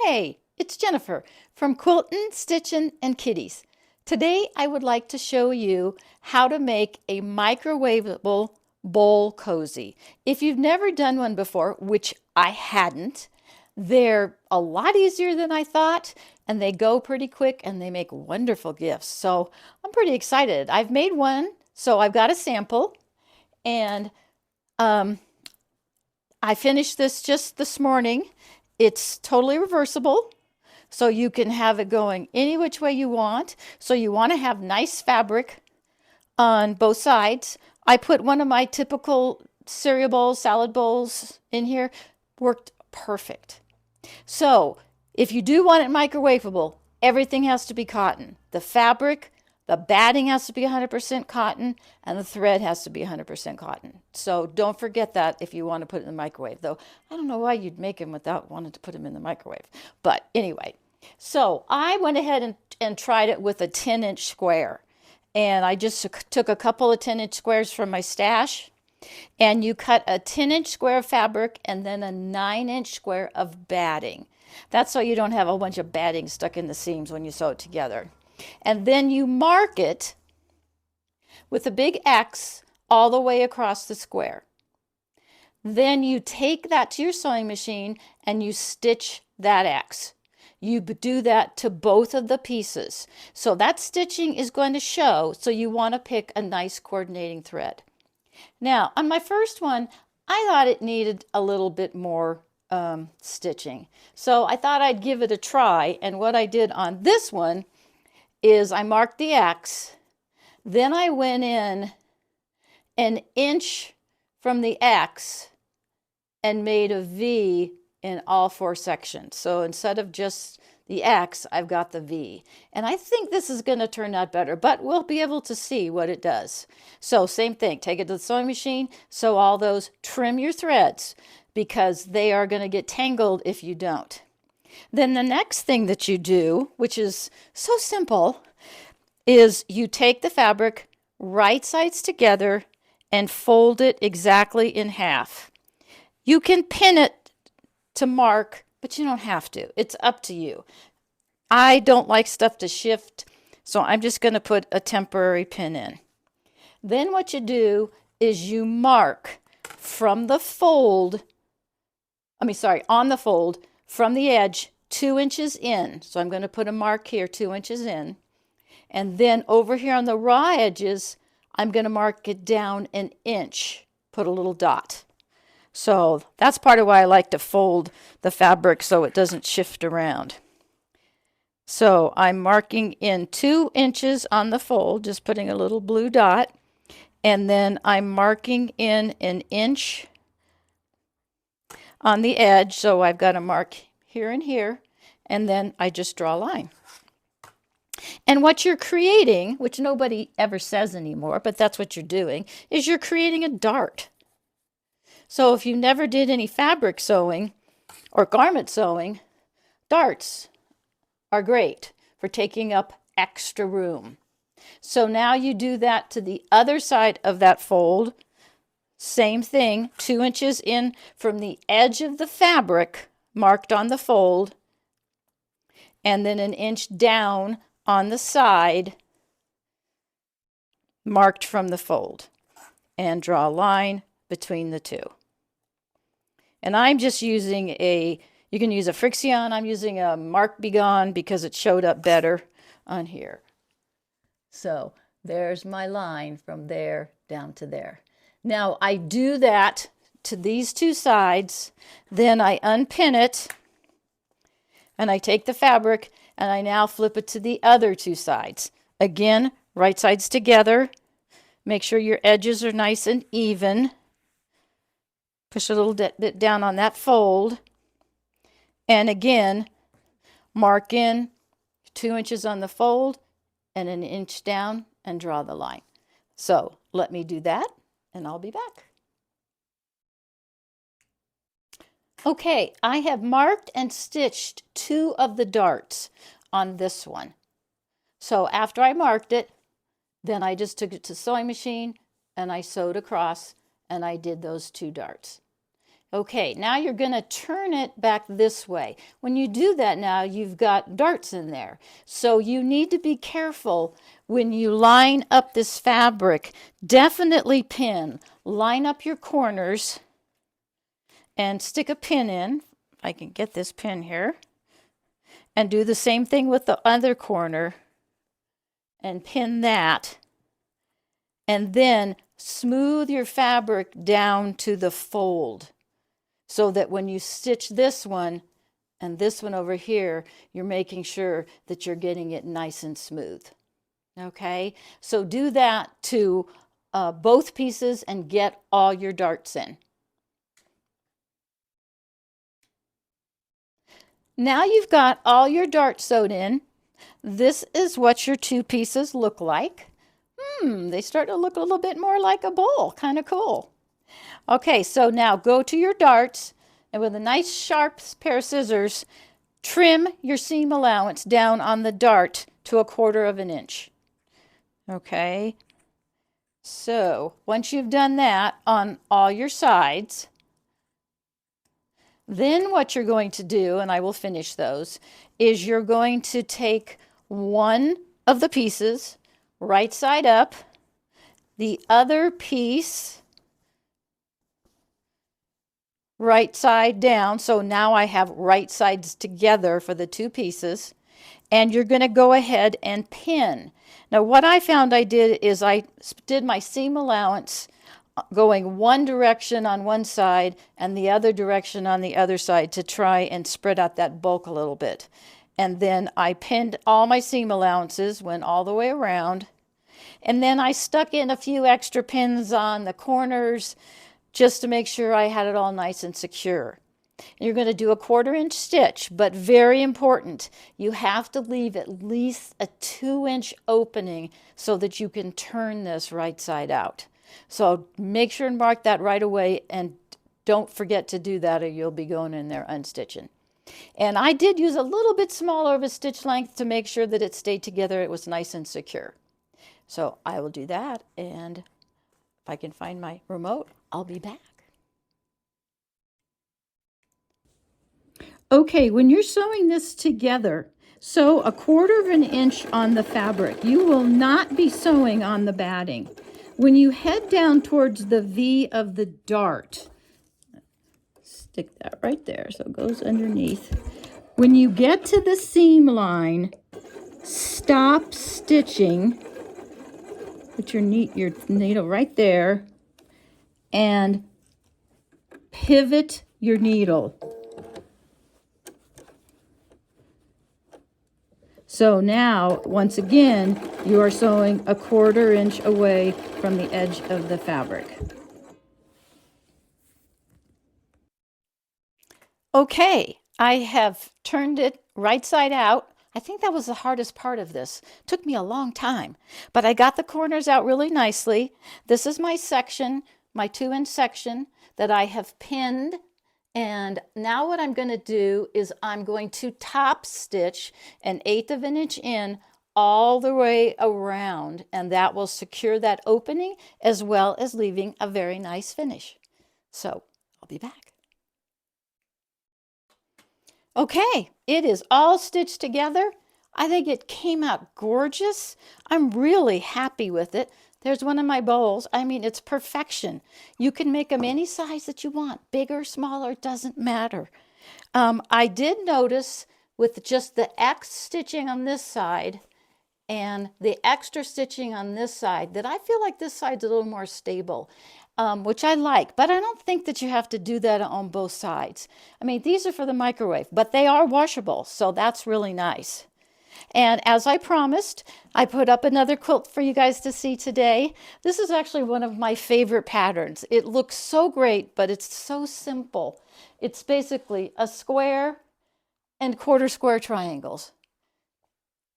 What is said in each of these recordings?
Hey, it's Jennifer from Quiltin', Stitchin', and Kitties. Today I would like to show you how to make a microwaveable bowl cozy. If you've never done one before, which I hadn't, they're a lot easier than I thought, and they go pretty quick and they make wonderful gifts. So I'm pretty excited. I've made one, so I've got a sample, and um, I finished this just this morning. It's totally reversible, so you can have it going any which way you want. So you want to have nice fabric on both sides. I put one of my typical cereal bowls, salad bowls in here. Worked perfect. So if you do want it microwavable, everything has to be cotton. The fabric, the batting has to be 100% cotton, and the thread has to be 100% cotton. So don't forget that if you want to put it in the microwave. Though I don't know why you'd make them without wanting to put them in the microwave. But anyway, so I went ahead and tried it with a 10-inch square. And I just took a couple of 10-inch squares from my stash, and you cut a 10-inch square of fabric and then a 9-inch square of batting. That's so you don't have a bunch of batting stuck in the seams when you sew it together. And then you mark it with a big X all the way across the square. Then you take that to your sewing machine and you stitch that X. You do that to both of the pieces. So that stitching is going to show, so you want to pick a nice coordinating thread. Now, on my first one, I thought it needed a little bit more stitching. So I thought I'd give it a try. And what I did on this one is I marked the X. Then I went in an inch from the X and made a V in all four sections. So instead of just the X, I've got the V. And I think this is going to turn out better, but we'll be able to see what it does. So same thing, take it to the sewing machine, sew all those, trim your threads because they are going to get tangled if you don't. Then the next thing that you do, which is so simple, is you take the fabric right sides together and fold it exactly in half. You can pin it to mark, but you don't have to. It's up to you. I don't like stuff to shift, so I'm just going to put a temporary pin in. Then what you do is you mark from the fold, on the fold, from the edge 2 inches in. So I'm going to put a mark here 2 inches in. And then over here on the raw edges, I'm going to mark it down an inch, put a little dot. So that's part of why I like to fold the fabric so it doesn't shift around. So I'm marking in 2 inches on the fold, just putting a little blue dot. And then I'm marking in an inch on the edge. So I've got a mark here and here. And then I just draw a line. And what you're creating, which nobody ever says anymore, but that's what you're doing, is you're creating a dart. So if you never did any fabric sewing or garment sewing, darts are great for taking up extra room. So now you do that to the other side of that fold. Same thing, 2 inches in from the edge of the fabric marked on the fold, and then an inch down on the side marked from the fold, and draw a line between the two. And I'm just using you can use a Frixion. I'm using a Mark Be Gone because it showed up better on here. So there's my line from there down to there. Now I do that to these two sides, then I unpin it, and I take the fabric and I now flip it to the other two sides. Again, right sides together. Make sure your edges are nice and even. Push a little bit down on that fold. And again, mark in 2 inches on the fold and an inch down and draw the line. So let me do that and I'll be back. Okay, I have marked and stitched 2 of the darts on this one. So after I marked it, then I just took it to the sewing machine and I sewed across and I did those 2 darts. Okay, now you're going to turn it back this way. When you do that now, you've got darts in there. So you need to be careful when you line up this fabric. Definitely pin. Line up your corners and stick a pin in. If I can get this pin here. And do the same thing with the other corner and pin that. And then smooth your fabric down to the fold, so that when you stitch this one and this one over here, you're making sure that you're getting it nice and smooth. Okay, so do that to both pieces and get all your darts in. Now you've got all your darts sewed in. This is what your two pieces look like. They start to look a little bit more like a bowl. Kind of cool. Okay, so now go to your darts and with a nice sharp pair of scissors, trim your seam allowance down on the dart to 1/4 inch. Okay, so once you've done that on all your sides, then what you're going to do, and I will finish those, is you're going to take one of the pieces right side up, the other piece right side down. So now I have right sides together for the two pieces. And you're going to go ahead and pin. Now what I found I did is I did my seam allowance going one direction on one side and the other direction on the other side to try and spread out that bulk a little bit. And then I pinned all my seam allowances, went all the way around. And then I stuck in a few extra pins on the corners just to make sure I had it all nice and secure. You're going to do a 1/4 inch stitch, but very important, you have to leave at least a 2-inch opening so that you can turn this right side out. So make sure and mark that right away and don't forget to do that or you'll be going in there unstitching. And I did use a little bit smaller of a stitch length to make sure that it stayed together, it was nice and secure. So I will do that, and if I can find my remote, I'll be back. Okay, when you're sewing this together, sew a 1/4 inch on the fabric. You will not be sewing on the batting. When you head down towards the V of the dart, stick that right there so it goes underneath. When you get to the seam line, stop stitching. Put your needle right there and pivot your needle. So now, once again, you are sewing a 1/4 inch away from the edge of the fabric. Okay, I have turned it right side out. I think that was the hardest part of this. It took me a long time, but I got the corners out really nicely. This is my section, my 2-inch section that I have pinned. And now what I'm going to do is I'm going to top stitch 1/8 inch in all the way around, and that will secure that opening as well as leaving a very nice finish. So I'll be back. Okay, it is all stitched together. I think it came out gorgeous. I'm really happy with it. There's one of my bowls. I mean, it's perfection. You can make them any size that you want, bigger, smaller, doesn't matter. I did notice with just the X stitching on this side and the extra stitching on this side that I feel like this side's a little more stable, which I like, but I don't think that you have to do that on both sides. I mean, these are for the microwave, but they are washable, so that's really nice. And as I promised, I put up another quilt for you guys to see today. This is actually one of my favorite patterns. It looks so great, but it's so simple. It's basically a square and 1/4 square triangles.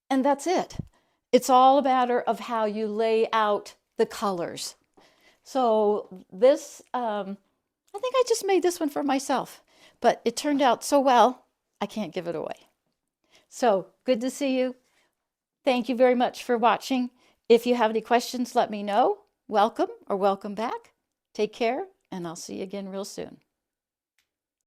And that's it. It's all a matter of how you lay out the colors. So this, I think I just made this one for myself, but it turned out so well, I can't give it away. So good to see you. Thank you very much for watching. If you have any questions, let me know. Welcome or welcome back. Take care, and I'll see you again real soon.